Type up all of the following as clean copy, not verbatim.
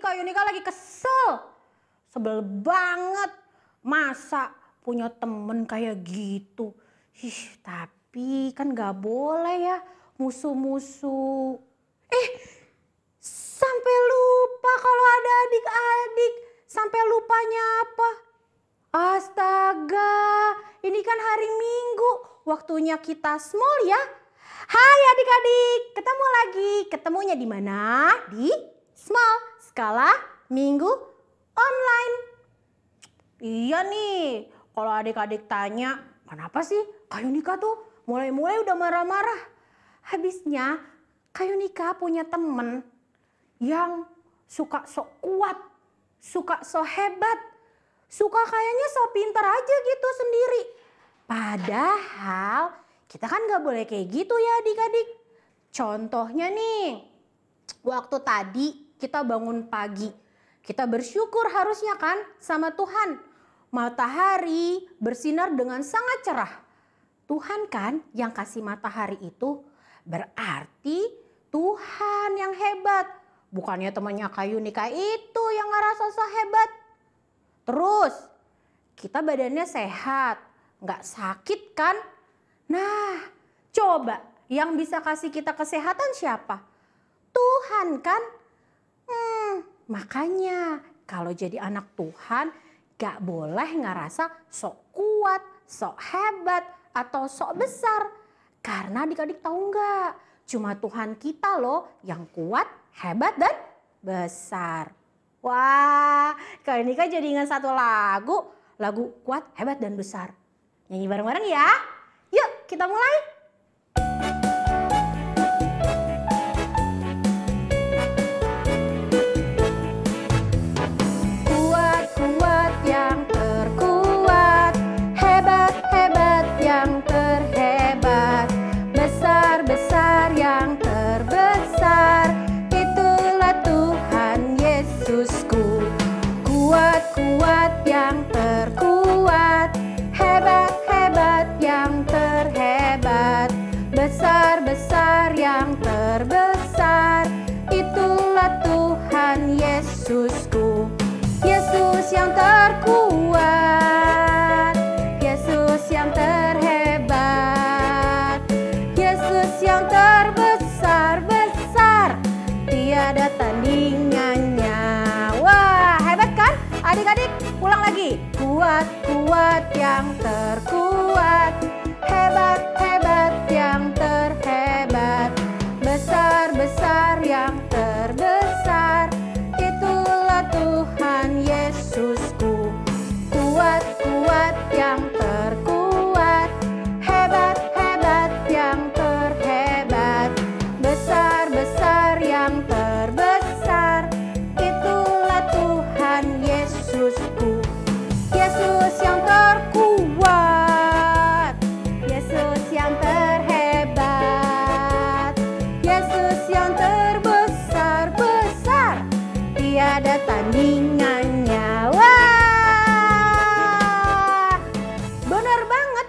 Kak Yunika lagi kesel. Sebel banget. Masa punya temen kayak gitu. Tapi kan gak boleh ya musuh-musuh. Sampai lupa kalau ada adik-adik. Sampai lupa nyapa. Astaga, ini kan hari Minggu. Waktunya kita small ya. Hai adik-adik, ketemu lagi. Ketemunya di mana? Di Small Skala Minggu Online. Iya nih, kalau adik-adik tanya, kenapa sih Kak Yunika tuh mulai-mulai udah marah-marah? Habisnya Kak Yunika punya temen yang suka sok kuat, suka sok hebat, suka kayaknya sok pintar aja gitu sendiri. Padahal kita kan gak boleh kayak gitu ya adik-adik. Contohnya nih, waktu tadi kita bangun pagi, kita bersyukur harusnya kan sama Tuhan. Matahari bersinar dengan sangat cerah. Tuhan kan yang kasih matahari itu, berarti Tuhan yang hebat. Bukannya temannya Kak Yunika itu yang ngerasa so hebat. Terus kita badannya sehat, nggak sakit kan? Nah, coba yang bisa kasih kita kesehatan siapa? Tuhan kan? Makanya kalau jadi anak Tuhan gak boleh ngerasa sok kuat, sok hebat, atau sok besar. Karena adik-adik tahu nggak? Cuma Tuhan kita loh yang kuat, hebat, dan besar. Wah, Kak Yunika jadi ingat satu lagu kuat, hebat, dan besar. Nyanyi bareng-bareng ya. Yuk kita mulai. Kuat-kuat yang terkuat, hebat-hebat yang terhebat, besar-besar yang terbesar, itulah Tuhan Yesusku. Kuat-kuat yang terkuat, hebat-hebat yang terhebat, besar-besar yang terbesar, itulah Tuhan Yesusku. Yesus yang terkuat, Yesus yang terhebat, Yesus yang terbesar-besar, tiada tandingannya. Wah, hebat kan adik-adik? Ulang lagi. Kuat-kuat yang terkuat, hebat-hebat yang terhebat, besar-besar yang terbesar, itulah Tuhan Yesusku. Kuat-kuat yang terkuat, hebat-hebat yang terhebat, besar-besar yang terbesar, itulah Tuhan Yesusku. Yesus yang terkuat, Yesus yang terhebat, Yesus yang terbesar-besar, tiada tandingannya. Wah, benar banget.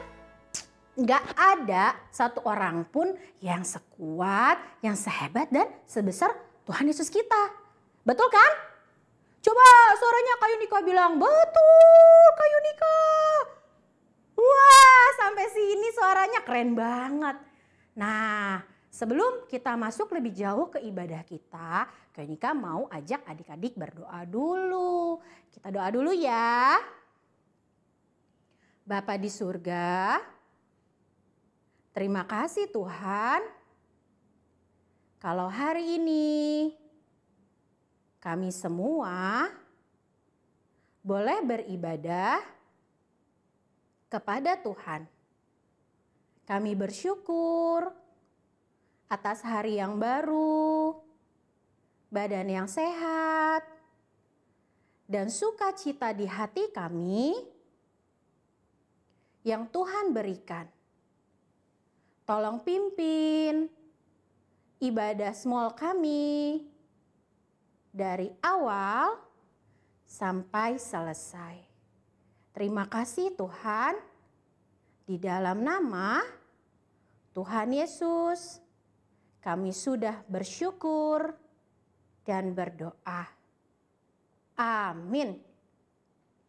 Gak ada satu orang pun yang sekuat, yang sehebat, dan sebesar Tuhan Yesus kita. Betul kan? Coba suaranya Kak Yunika bilang, betul Kak Yunika. Wah, sampai sini suaranya keren banget. Nah, sebelum kita masuk lebih jauh ke ibadah kita, Kak Yunika mau ajak adik-adik berdoa dulu. Kita doa dulu ya. Bapa di surga, terima kasih Tuhan. Kalau hari ini kami semua boleh beribadah kepada Tuhan. Kami bersyukur atas hari yang baru, badan yang sehat, dan sukacita di hati kami yang Tuhan berikan. Tolong pimpin ibadah small kami dari awal sampai selesai. Terima kasih Tuhan, di dalam nama Tuhan Yesus kami sudah bersyukur dan berdoa. Amin.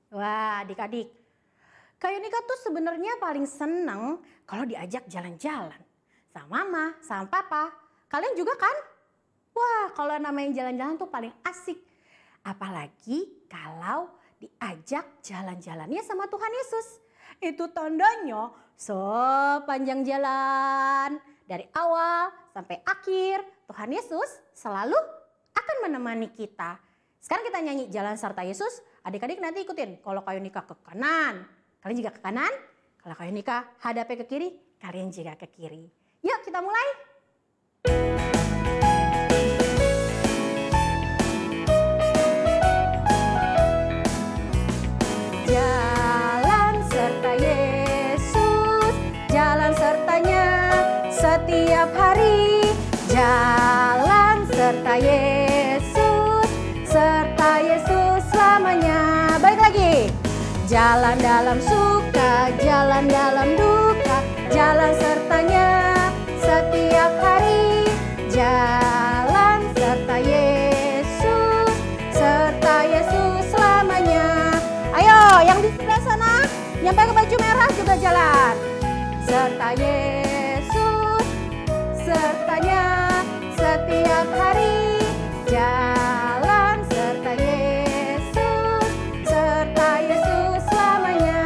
Wah, adik-adik, Kak Yunika tuh sebenarnya paling seneng kalau diajak jalan-jalan sama mama, sama papa. Kalian juga kan? Wah, kalau namanya jalan-jalan tuh paling asik. Apalagi kalau diajak jalan-jalannya sama Tuhan Yesus. Itu tandanya sepanjang jalan dari awal sampai akhir Tuhan Yesus selalu akan menemani kita. Sekarang kita nyanyi Jalan Serta Yesus. Adik-adik nanti ikutin. Kalau Kak Yunika ke kanan, kalian juga ke kanan. Kalau Kak Yunika hadapnya ke kiri, kalian juga ke kiri. Yuk kita mulai. Jalan serta Yesus, jalan sertanya setiap hari. Jalan serta Yesus, serta Yesus selamanya. Balik lagi. Jalan dalam suka, jalan dalam duka, jalan sertanya setiap hari. Jalan serta Yesus, serta Yesus selamanya. Ayo, yang di sebelah sana, yang pakai baju merah juga jalan. Serta Yesus, sertanya setiap hari. Jalan serta Yesus, serta Yesus selamanya.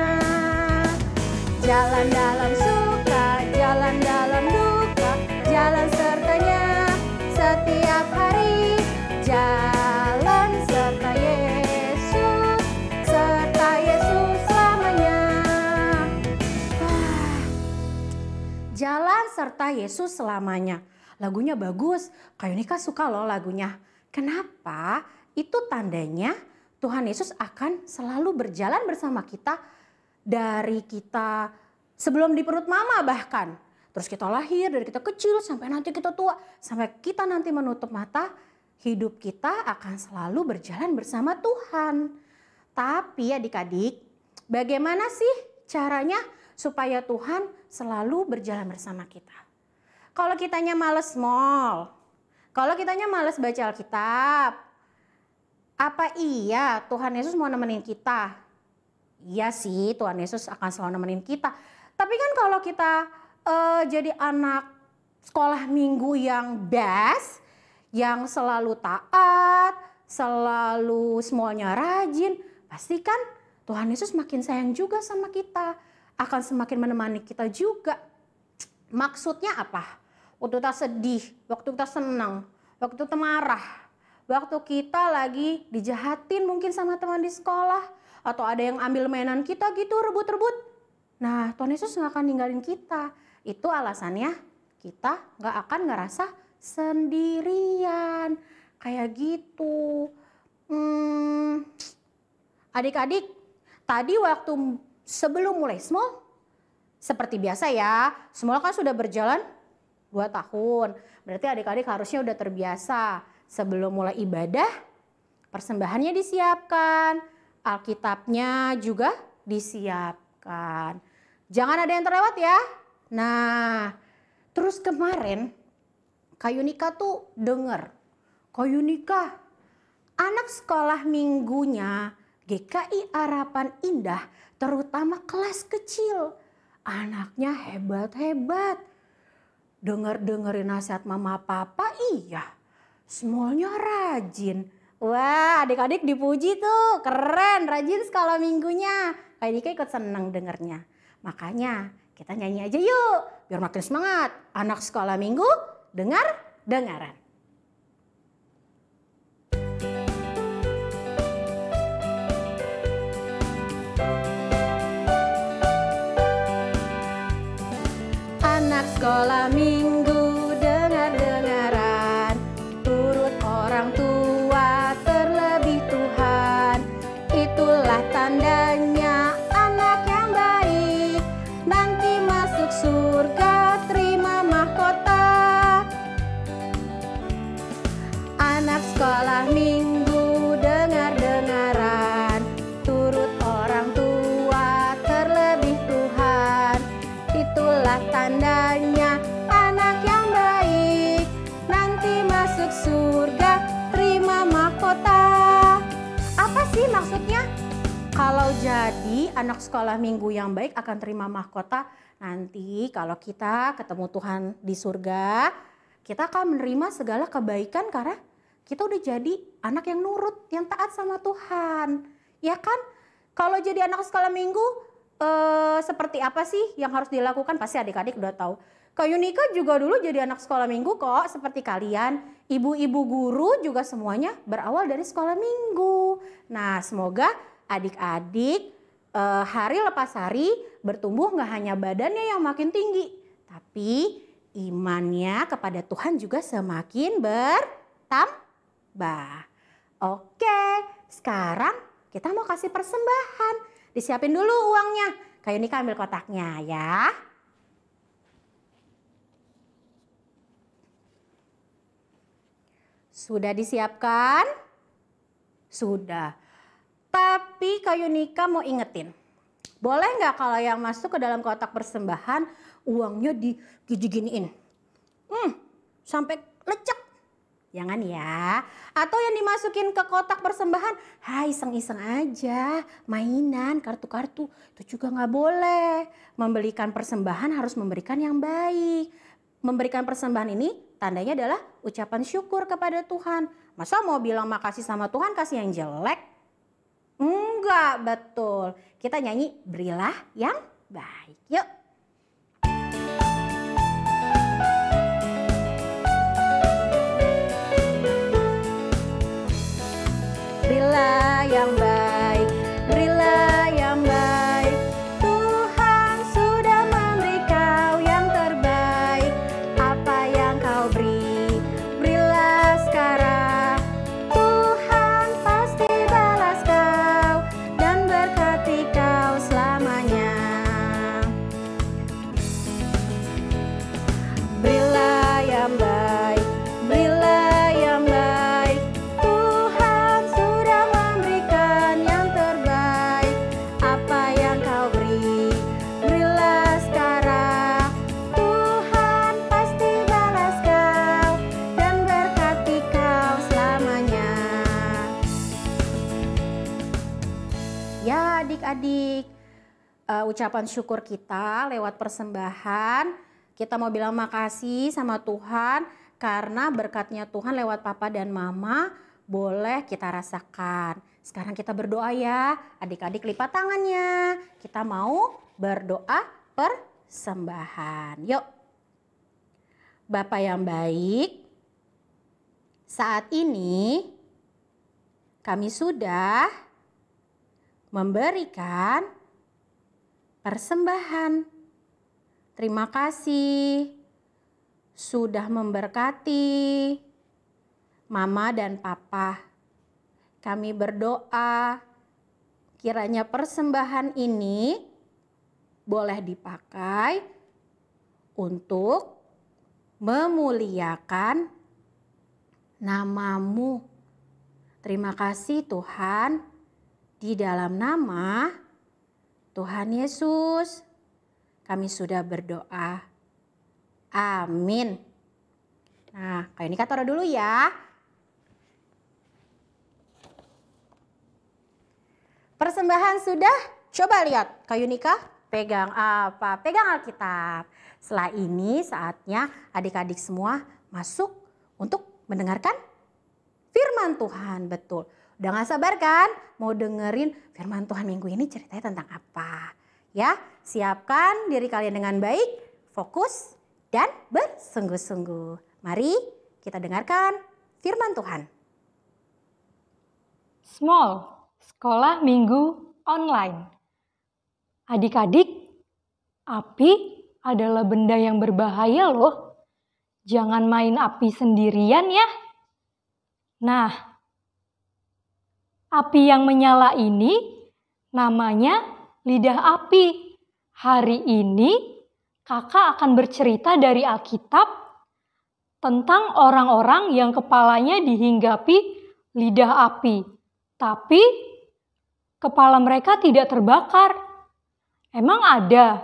Jalan dalam suka, jalan dalam duka, jalan sertanya setiap hari. Jalan serta Yesus, serta Yesus selamanya. Jalan serta Yesus selamanya. Lagunya bagus, Kak Yunika suka loh lagunya. Kenapa? Itu tandanya Tuhan Yesus akan selalu berjalan bersama kita dari kita sebelum di perut mama bahkan. Terus kita lahir dari kita kecil sampai nanti kita tua. Sampai kita nanti menutup mata, hidup kita akan selalu berjalan bersama Tuhan. Tapi adik-adik, bagaimana sih caranya supaya Tuhan selalu berjalan bersama kita? Kalau kitanya males mall, kalau kitanya males baca Alkitab, apa iya Tuhan Yesus mau nemenin kita? Iya sih, Tuhan Yesus akan selalu nemenin kita. Tapi kan kalau kita jadi anak sekolah minggu yang best, yang selalu taat, selalu semuanya rajin, pasti kan Tuhan Yesus makin sayang juga sama kita, akan semakin menemani kita juga. Maksudnya apa? Waktu kita sedih, waktu kita senang, waktu kita marah, waktu kita lagi dijahatin mungkin sama teman di sekolah, atau ada yang ambil mainan kita gitu, rebut-rebut. Nah, Tuhan Yesus gak akan ninggalin kita. Itu alasannya kita gak akan ngerasa sendirian. Kayak gitu. Adik-adik, tadi waktu sebelum mulai small, seperti biasa ya, small kan sudah berjalan 2 tahun. Berarti adik-adik harusnya udah terbiasa. Sebelum mulai ibadah, persembahannya disiapkan. Alkitabnya juga disiapkan. Jangan ada yang terlewat ya. Nah, terus kemarin Kak Yunika tuh denger. Kak Yunika, anak sekolah minggunya GKI Harapan Indah, terutama kelas kecil. Anaknya hebat-hebat. Dengerin nasihat mama papa, iya. Semuanya rajin. Wah, adik-adik dipuji tuh, keren, rajin sekolah minggunya. Kak Yunika ikut seneng dengernya. Makanya kita nyanyi aja yuk, biar makin semangat. Anak sekolah minggu, dengaran. Anak sekolah minggu dengaran, turut orang tua terlebih Tuhan. Itulah tandanya anak yang baik, nanti masuk surga terima mahkota. Anak sekolah minggu dengaran, turut orang tua terlebih Tuhan. Itulah tandanya anak yang baik, nanti masuk surga terima mahkota. Apa sih maksudnya? Kalau jadi anak sekolah minggu yang baik akan terima mahkota. Nanti kalau kita ketemu Tuhan di surga, kita akan menerima segala kebaikan karena kita udah jadi anak yang nurut, yang taat sama Tuhan. Ya kan? Kalau jadi anak sekolah minggu, seperti apa sih yang harus dilakukan? Pasti adik-adik udah tahu. Kak Yunika juga dulu jadi anak sekolah minggu kok, seperti kalian. Ibu-ibu guru juga semuanya berawal dari sekolah minggu. Nah, semoga adik-adik hari lepas hari bertumbuh nggak hanya badannya yang makin tinggi, tapi imannya kepada Tuhan juga semakin bertambah. Oke, sekarang kita mau kasih persembahan. Disiapin dulu uangnya. Kak Yunika ambil kotaknya ya. Sudah disiapkan? Sudah. Tapi Kak Yunika mau ingetin. Boleh nggak kalau yang masuk ke dalam kotak persembahan uangnya diginiin? Sampai lecek. Jangan ya. Atau yang dimasukin ke kotak persembahan, iseng-iseng aja. Mainan, kartu-kartu. Itu juga nggak boleh. Memberikan persembahan harus memberikan yang baik. Memberikan persembahan ini tandanya adalah ucapan syukur kepada Tuhan. Masa mau bilang makasih sama Tuhan kasih yang jelek? Enggak, betul. Kita nyanyi berilah yang baik. Yuk. Berilah yang baik, berilah yang baik. Tuhan sudah memberi kau yang terbaik. Apa yang kau beri, berilah sekarang. Tuhan pasti balas kau dan berkati kau selamanya. Berilah yang baik, berilah yang baik. Tuhan sudah memberikan yang terbaik. Apa yang kau beri, berilah sekarang. Tuhan pasti balas kau dan berkati kau selamanya. Ya adik-adik, ucapan syukur kita lewat persembahan. Kita mau bilang makasih sama Tuhan karena berkatnya Tuhan lewat papa dan mama boleh kita rasakan. Sekarang kita berdoa ya, adik-adik lipat tangannya. Kita mau berdoa persembahan. Yuk. Bapa yang baik, saat ini kami sudah memberikan persembahan. Terima kasih sudah memberkati Mama dan Papa. Kami berdoa kiranya persembahan ini boleh dipakai untuk memuliakan nama-Mu. Terima kasih Tuhan, di dalam nama Tuhan Yesus kami sudah berdoa. Amin. Nah, Kak Yunika taruh dulu ya. Persembahan sudah? Coba lihat, Kak Yunika pegang apa? Pegang Alkitab. Setelah ini saatnya adik-adik semua masuk untuk mendengarkan firman Tuhan. Betul. Udah gak sabar kan? Mau dengerin firman Tuhan minggu ini ceritanya tentang apa? Ya, siapkan diri kalian dengan baik, fokus, dan bersungguh-sungguh. Mari kita dengarkan firman Tuhan. Small, sekolah minggu online. Adik-adik, api adalah benda yang berbahaya loh. Jangan main api sendirian ya. Nah, api yang menyala ini namanya lidah api. Hari ini kakak akan bercerita dari Alkitab tentang orang-orang yang kepalanya dihinggapi lidah api. Tapi kepala mereka tidak terbakar. Emang ada?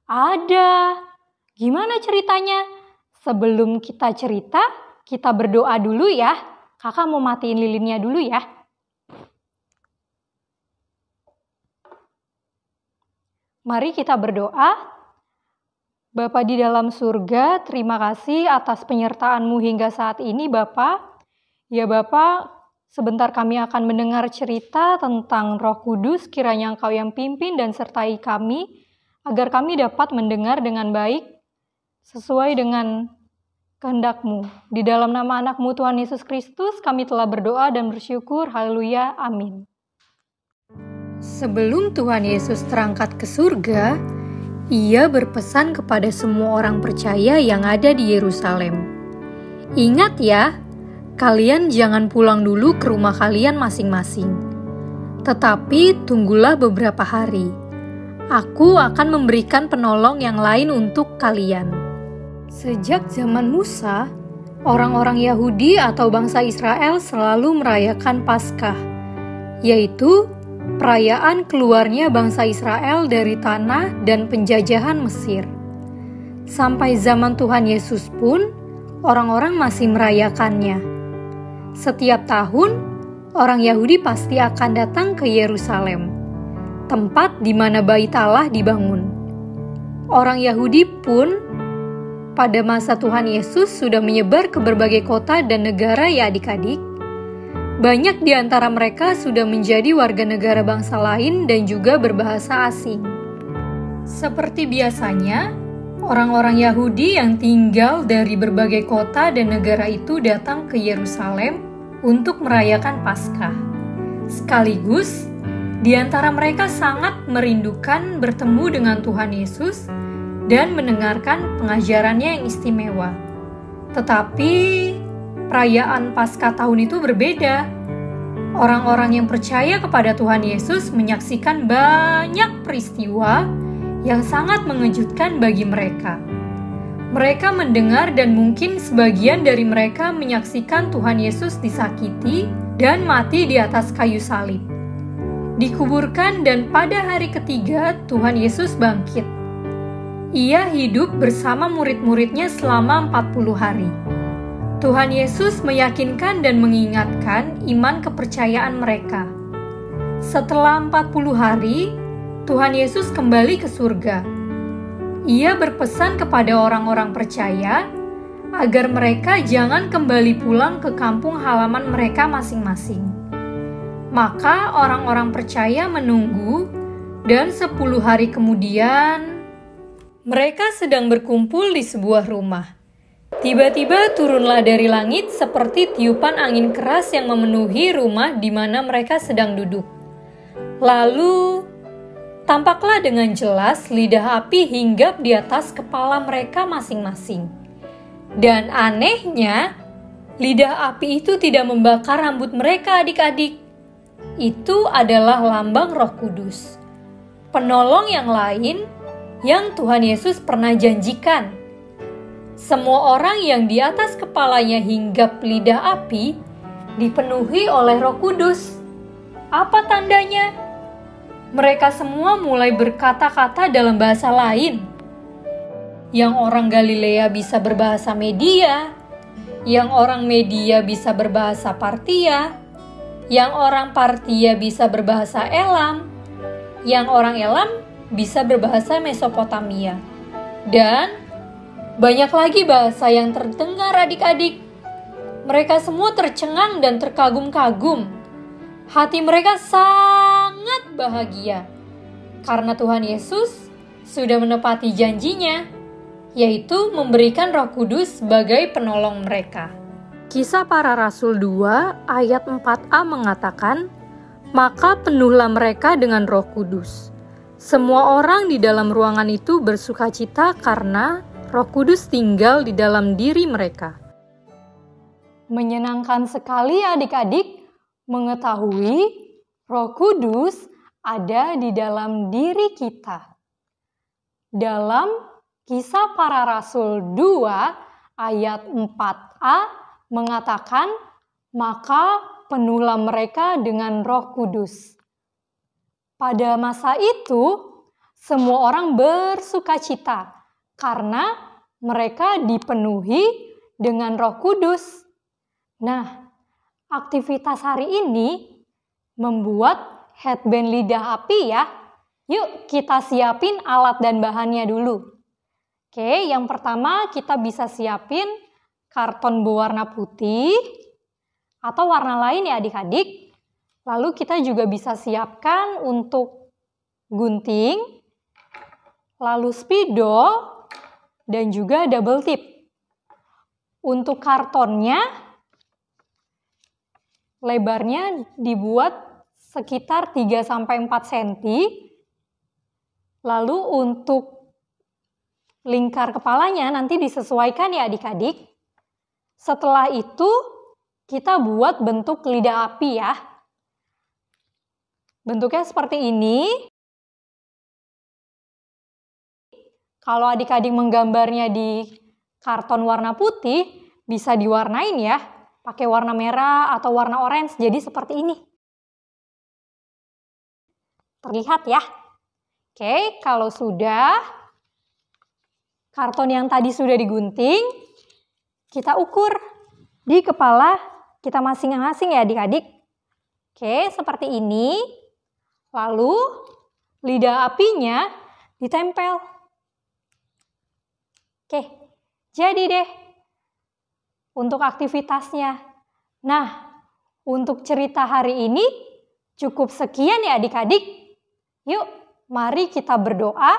Ada. Gimana ceritanya? Sebelum kita cerita, kita berdoa dulu ya. Kakak mau matiin lilinnya dulu ya. Mari kita berdoa. Bapa di dalam surga, terima kasih atas penyertaan-Mu hingga saat ini, Bapa. Ya Bapa, sebentar kami akan mendengar cerita tentang Roh Kudus, kiranya Engkau yang pimpin dan sertai kami, agar kami dapat mendengar dengan baik, sesuai dengan kehendak-Mu. Di dalam nama anak-Mu Tuhan Yesus Kristus, kami telah berdoa dan bersyukur. Haleluya, amin. Sebelum Tuhan Yesus terangkat ke surga, Ia berpesan kepada semua orang percaya yang ada di Yerusalem. Ingat ya, kalian jangan pulang dulu ke rumah kalian masing-masing. Tetapi tunggulah beberapa hari. Aku akan memberikan penolong yang lain untuk kalian. Sejak zaman Musa, orang-orang Yahudi atau bangsa Israel selalu merayakan Paskah, yaitu perayaan keluarnya bangsa Israel dari tanah dan penjajahan Mesir. Sampai zaman Tuhan Yesus pun, orang-orang masih merayakannya. Setiap tahun, orang Yahudi pasti akan datang ke Yerusalem, tempat di mana Bait Allah dibangun. Orang Yahudi pun pada masa Tuhan Yesus sudah menyebar ke berbagai kota dan negara ya adik-adik. Banyak di antara mereka sudah menjadi warga negara bangsa lain dan juga berbahasa asing. Seperti biasanya, orang-orang Yahudi yang tinggal dari berbagai kota dan negara itu datang ke Yerusalem untuk merayakan Paskah. Sekaligus, di antara mereka sangat merindukan bertemu dengan Tuhan Yesus dan mendengarkan pengajarannya yang istimewa. Tetapi perayaan Paskah tahun itu berbeda. Orang-orang yang percaya kepada Tuhan Yesus menyaksikan banyak peristiwa yang sangat mengejutkan bagi mereka. Mereka mendengar dan mungkin sebagian dari mereka menyaksikan Tuhan Yesus disakiti dan mati di atas kayu salib. Dikuburkan dan pada hari ketiga Tuhan Yesus bangkit. Ia hidup bersama murid-muridnya selama 40 hari. Tuhan Yesus meyakinkan dan mengingatkan iman kepercayaan mereka. Setelah 40 hari, Tuhan Yesus kembali ke surga. Ia berpesan kepada orang-orang percaya agar mereka jangan kembali pulang ke kampung halaman mereka masing-masing. Maka orang-orang percaya menunggu dan 10 hari kemudian mereka sedang berkumpul di sebuah rumah. Tiba-tiba turunlah dari langit seperti tiupan angin keras yang memenuhi rumah di mana mereka sedang duduk. Lalu, tampaklah dengan jelas lidah api hinggap di atas kepala mereka masing-masing. Dan anehnya, lidah api itu tidak membakar rambut mereka adik-adik. Itu adalah lambang Roh Kudus, penolong yang lain yang Tuhan Yesus pernah janjikan. Semua orang yang di atas kepalanya hinggap lidah api dipenuhi oleh Roh Kudus. Apa tandanya? Mereka semua mulai berkata-kata dalam bahasa lain. Yang orang Galilea bisa berbahasa Media, yang orang Media bisa berbahasa Partia, yang orang Partia bisa berbahasa Elam, yang orang Elam bisa berbahasa Mesopotamia. Dan banyak lagi bahasa yang terdengar adik-adik. Mereka semua tercengang dan terkagum-kagum. Hati mereka sangat bahagia karena Tuhan Yesus sudah menepati janjinya, yaitu memberikan Roh Kudus sebagai penolong mereka. Kisah Para Rasul 2 ayat 4a mengatakan, "Maka penuhlah mereka dengan Roh Kudus. Semua orang di dalam ruangan itu bersukacita karena Roh Kudus tinggal di dalam diri mereka." Menyenangkan sekali adik-adik mengetahui Roh Kudus ada di dalam diri kita. Dalam Kisah Para Rasul 2 ayat 4a mengatakan, "Maka penuhlah mereka dengan Roh Kudus." Pada masa itu, semua orang bersukacita karena mereka dipenuhi dengan Roh Kudus. Nah, aktivitas hari ini membuat headband lidah api ya, Yuk kita siapin alat dan bahannya dulu. Oke, yang pertama kita bisa siapin karton berwarna putih atau warna lain ya adik-adik. Lalu kita juga bisa siapkan untuk gunting, lalu spidol, dan juga double tip. Untuk kartonnya, lebarnya dibuat sekitar 3-4 cm. Lalu untuk lingkar kepalanya nanti disesuaikan ya adik-adik. Setelah itu kita buat bentuk lidah api ya. Bentuknya seperti ini. Kalau adik-adik menggambarnya di karton warna putih, bisa diwarnain ya. Pakai warna merah atau warna orange, jadi seperti ini. Terlihat ya. Oke, kalau sudah, karton yang tadi sudah digunting, kita ukur di kepala kita masing-masing ya adik-adik. Oke, seperti ini. Lalu, lidah apinya ditempel. Oke, jadi deh untuk aktivitasnya. Nah, untuk cerita hari ini cukup sekian ya adik-adik. Yuk, mari kita berdoa.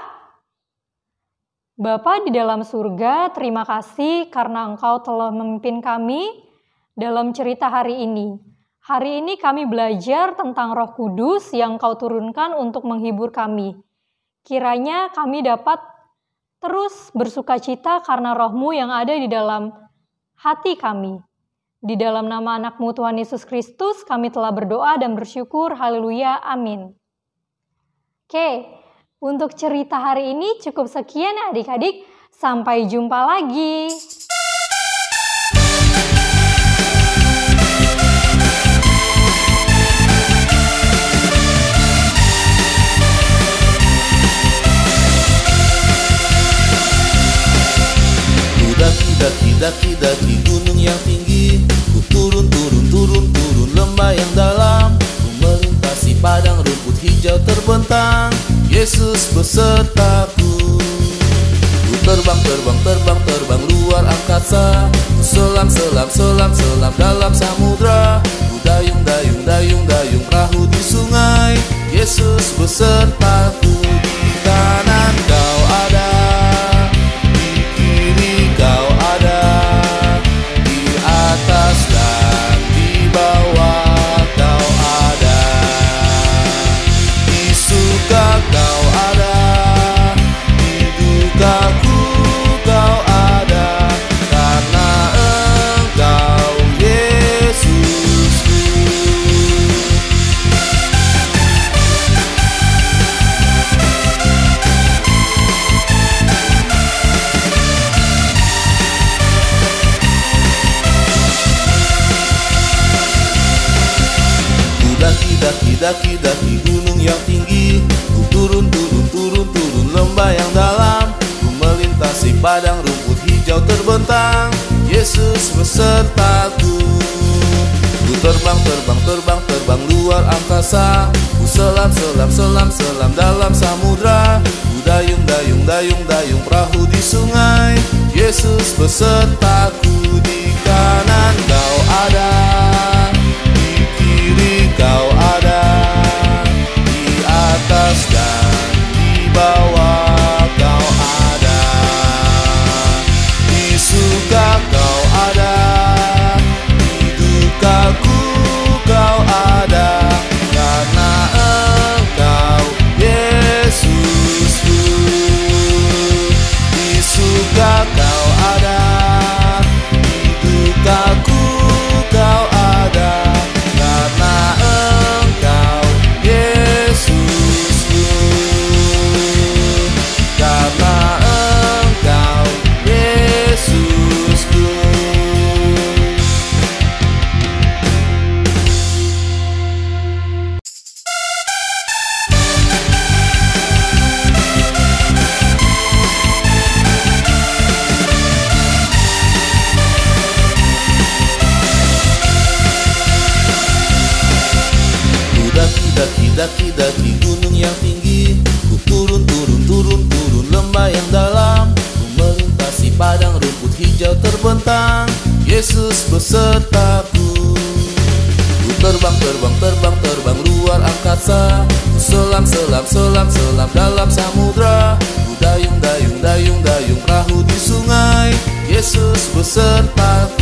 Bapa di dalam surga, terima kasih karena Engkau telah memimpin kami dalam cerita hari ini. Hari ini kami belajar tentang Roh Kudus yang Kau turunkan untuk menghibur kami. Kiranya kami dapat terus bersukacita karena Roh-Mu yang ada di dalam hati kami. Di dalam nama anak-Mu Tuhan Yesus Kristus, kami telah berdoa dan bersyukur. Haleluya, amin. Oke, untuk cerita hari ini cukup sekian ya adik-adik. Sampai jumpa lagi. Daki gunung yang tinggi, ku turun lembah yang dalam, ku melintasi padang rumput hijau terbentang, Yesus besertaku. Ku terbang luar angkasa, ku selam dalam samudra, ku dayung perahu di sungai, Yesus besertaku. Di kanan Kau ada, di kiri Kau ada, di atas dan di bawah Kau ada, di suka Kau ada, di dukaku Kau ada, karena Engkau Yesusku. Daki gunung yang tinggi, ku turun lembah yang dalam, ku melintasi padang rumput hijau terbentang, Yesus besertaku. Ku terbang luar angkasa, ku selam dalam samudra, ku dayung perahu di sungai, Yesus besertaku. Di kanan Kau ada, di kiri Kau ada, di atas dan di bawah Kau ada, di suka Kau ada, di dukaku Kau ada, karena Engkau Yesusku. Di suka Kau ada, di Yesus besertaku. Ku terbang, terbang, terbang, terbang luar angkasa. Ku selam, selam, selam, selam dalam samudra. Ku dayung, dayung, dayung, dayung perahu di sungai. Yesus besertaku.